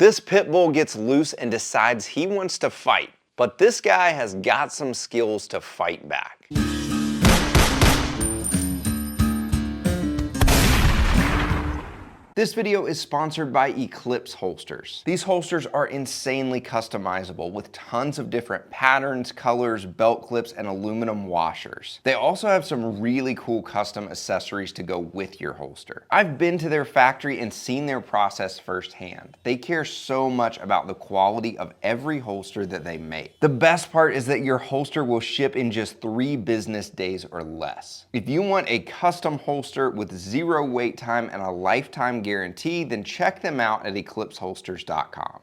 This pit bull gets loose and decides he wants to fight, but this guy has got some skills to fight back. This video is sponsored by Eclipse holsters. These holsters are insanely customizable with tons of different patterns, colors, belt clips, and aluminum washers. They also have some really cool custom accessories to go with your holster. I've been to their factory and seen their process firsthand. They care so much about the quality of every holster that they make. The best part is that your holster will ship in just 3 business days or less. If you want a custom holster with 0 wait time and a lifetime guarantee, then check them out at eclipseholsters.com.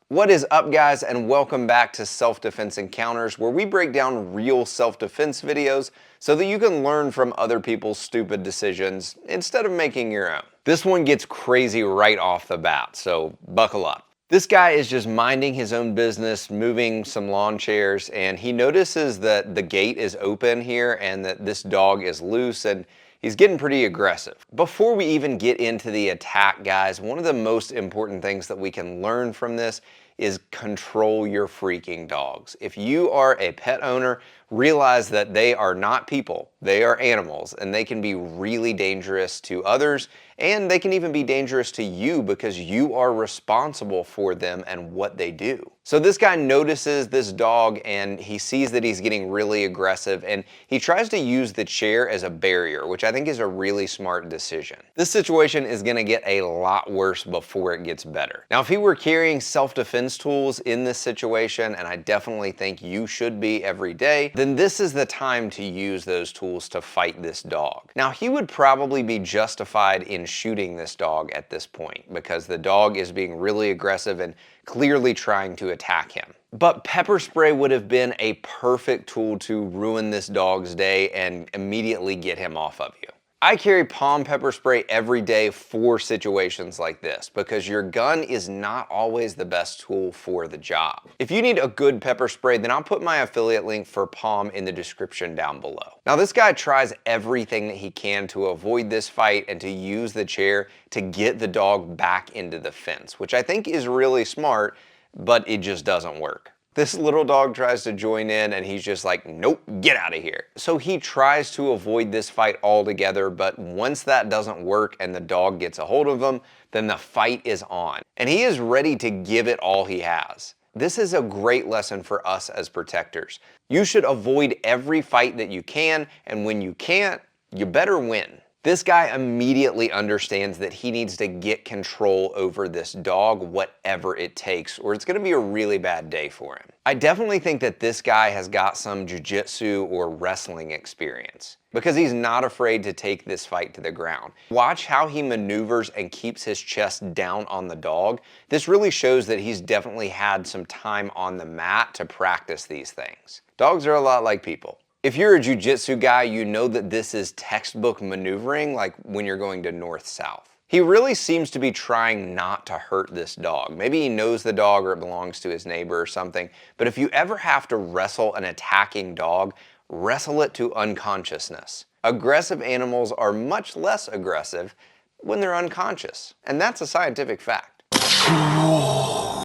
What is up, guys, and welcome back to Self-Defense Encounters, where we break down real self-defense videos so that you can learn from other people's stupid decisions instead of making your own. This one gets crazy right off the bat, so buckle up. This guy is just minding his own business, moving some lawn chairs, and he notices that the gate is open here and that this dog is loose, and he's getting pretty aggressive. Before we even get into the attack, guys, one of the most important things that we can learn from this is control your freaking dogs. If you are a pet owner, realize that they are not people, they are animals, and they can be really dangerous to others, and they can even be dangerous to you because you are responsible for them and what they do. So this guy notices this dog and he sees that he's getting really aggressive, and he tries to use the chair as a barrier, which I think is a really smart decision. This situation is gonna get a lot worse before it gets better. Now, if he were carrying self-defense tools in this situation, and I definitely think you should be every day, then this is the time to use those tools to fight this dog. Now, he would probably be justified in shooting this dog at this point because the dog is being really aggressive and clearly trying to attack him. But pepper spray would have been a perfect tool to ruin this dog's day and immediately get him off of you. I carry palm pepper spray every day for situations like this because your gun is not always the best tool for the job. If you need a good pepper spray, then I'll put my affiliate link for Palm in the description down below. Now, this guy tries everything that he can to avoid this fight and to use the chair to get the dog back into the fence, which I think is really smart, but it just doesn't work. This little dog tries to join in and he's just like, nope, get out of here. So he tries to avoid this fight altogether, but once that doesn't work and the dog gets a hold of him, then the fight is on. And he is ready to give it all he has. This is a great lesson for us as protectors. You should avoid every fight that you can, and when you can't, you better win. This guy immediately understands that he needs to get control over this dog, whatever it takes, or it's gonna be a really bad day for him. I definitely think that this guy has got some jiu-jitsu or wrestling experience because he's not afraid to take this fight to the ground. Watch how he maneuvers and keeps his chest down on the dog. This really shows that he's definitely had some time on the mat to practice these things. Dogs are a lot like people. If you're a jiu-jitsu guy, you know that this is textbook maneuvering, like when you're going to north-south. He really seems to be trying not to hurt this dog. Maybe he knows the dog or it belongs to his neighbor or something, but if you ever have to wrestle an attacking dog, wrestle it to unconsciousness. Aggressive animals are much less aggressive when they're unconscious, and that's a scientific fact.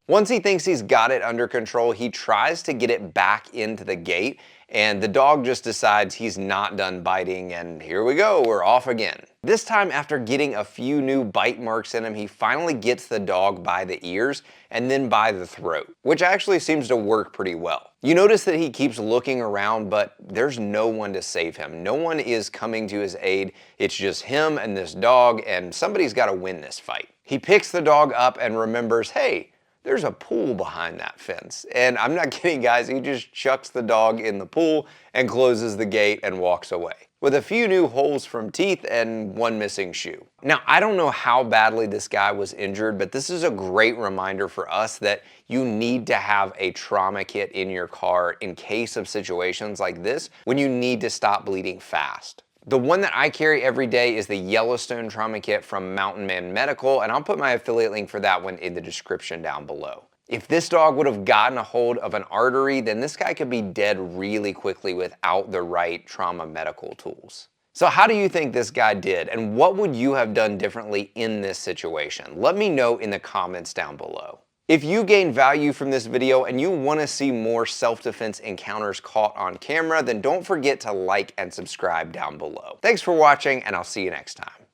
Once he thinks he's got it under control, he tries to get it back into the gate, and the dog just decides he's not done biting, and here we go, we're off again. This time, after getting a few new bite marks in him, he finally gets the dog by the ears and then by the throat, which actually seems to work pretty well. You notice that he keeps looking around, but there's no one to save him. No one is coming to his aid. It's just him and this dog, and somebody's got to win this fight. He picks the dog up and remembers, hey, there's a pool behind that fence. And I'm not kidding, guys, he just chucks the dog in the pool and closes the gate and walks away, with a few new holes from teeth and one missing shoe. Now, I don't know how badly this guy was injured, but this is a great reminder for us that you need to have a trauma kit in your car in case of situations like this when you need to stop bleeding fast. The one that I carry every day is the Yellowstone trauma kit from Mountain Man Medical, and I'll put my affiliate link for that one in the description down below. If this dog would have gotten a hold of an artery, then this guy could be dead really quickly without the right trauma medical tools. So how do you think this guy did, and what would you have done differently in this situation? Let me know in the comments down below. If you gained value from this video and you want to see more self-defense encounters caught on camera, then don't forget to like and subscribe down below. Thanks for watching, and I'll see you next time.